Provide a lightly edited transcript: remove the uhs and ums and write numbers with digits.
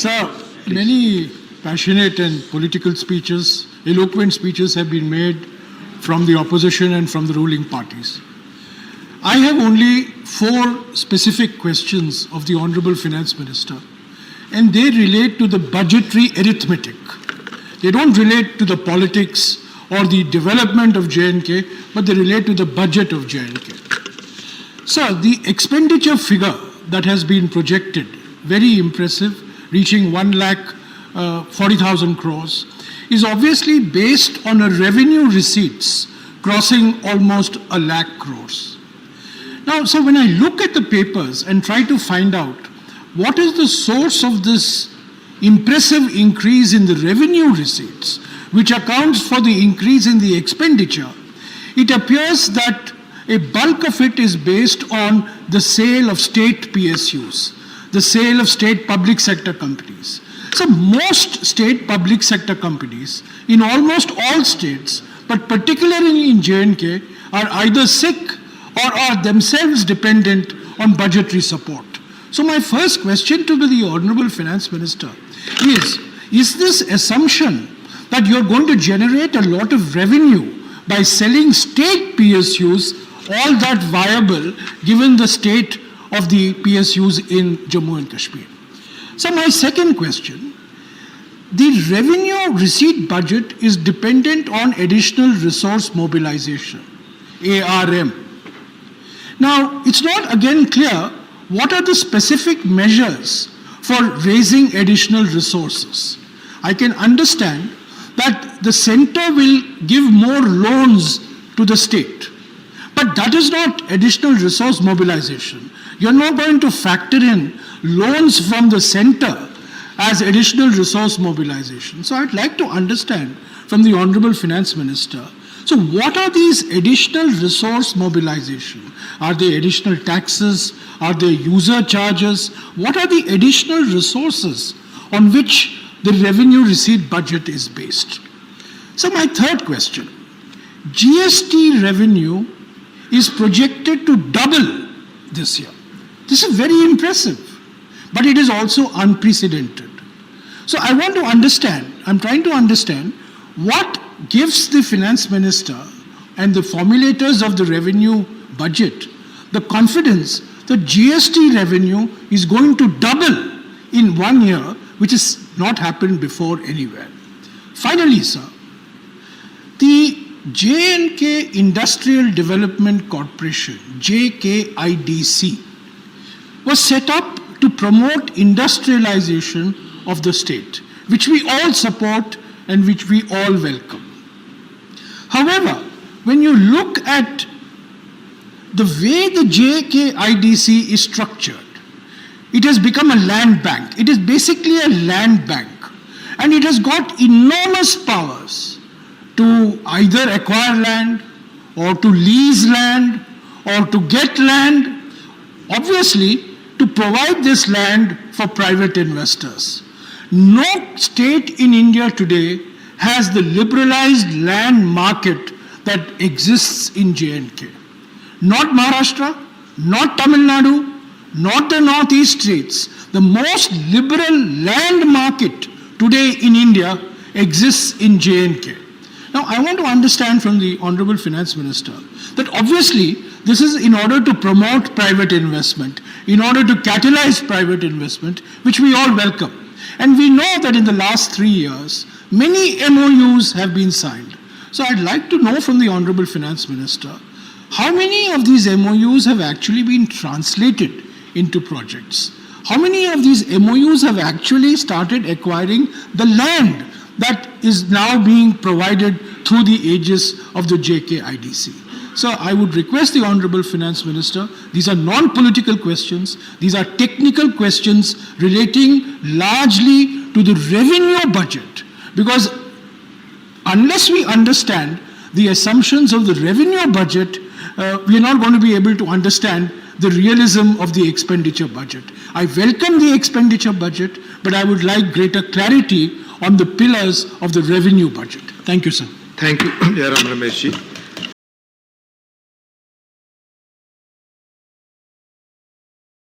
Sir, many passionate and political speeches, eloquent speeches have been made from the opposition and from the ruling parties. I have only 4 specific questions of the Honorable Finance Minister, and they relate to the budgetary arithmetic. They don't relate to the politics or the development of J&K, but they relate to the budget of J&K. Sir, the expenditure figure that has been projected, very impressive, reaching 1,40,000 crores, is obviously based on a revenue receipts crossing almost 1 lakh crores. Now, so when I look at the papers and try to find out what is the source of this impressive increase in the revenue receipts, which accounts for the increase in the expenditure, it appears that a bulk of it is based on the sale of state PSUs, the sale of state public sector companies. So most state public sector companies in almost all states, but particularly in J&K, are either sick or are themselves dependent on budgetary support. So my first question to the Honorable Finance Minister is this assumption that you're going to generate a lot of revenue by selling state PSUs all that viable given the state of the PSUs in Jammu and Kashmir? So my second question, the revenue receipt budget is dependent on additional resource mobilization, ARM. Now, it's not again clear what are the specific measures for raising additional resources. I can understand that the center will give more loans to the state, but that is not additional resource mobilization. You're not going to factor in loans from the center as additional resource mobilization. So I'd like to understand from the Honorable Finance Minister, so what are these additional resource mobilization? Are they additional taxes? Are they user charges? What are the additional resources on which the revenue receipt budget is based? So my third question, GST revenue is projected to double this year. This is very impressive, but it is also unprecedented. So I want to understand, I'm trying to understand what gives the Finance Minister and the formulators of the revenue budget the confidence that GST revenue is going to double in 1 year, which has not happened before anywhere. Finally, sir, the J&K Industrial Development Corporation, JKIDC, was set up to promote industrialization of the state, which we all support and which we all welcome. However, when you look at the way the JKIDC is structured, it has become a land bank. It is basically a land bank, and it has got enormous powers to either acquire land or to lease land or to get land, obviously to provide this land for private investors. No state in India today has the liberalized land market that exists in J&K. Not Maharashtra, not Tamil Nadu, not the northeast states. The most liberal land market today in India exists in J&K. Now, I want to understand from the Honorable Finance Minister that obviously this is in order to promote private investment, in order to catalyze private investment, which we all welcome. And we know that in the last 3 years, many MOUs have been signed. So I'd like to know from the Honorable Finance Minister, how many of these MOUs have actually been translated into projects? How many of these MOUs have actually started acquiring the land that is now being provided through the aegis of the JKIDC? So I would request the Honorable Finance Minister, these are non-political questions, these are technical questions relating largely to the revenue budget, because unless we understand the assumptions of the revenue budget, we are not going to be able to understand the realism of the expenditure budget. I welcome the expenditure budget, but I would like greater clarity on the pillars of the revenue budget. Thank you, sir. Thank you, Jairam Ramesh ji.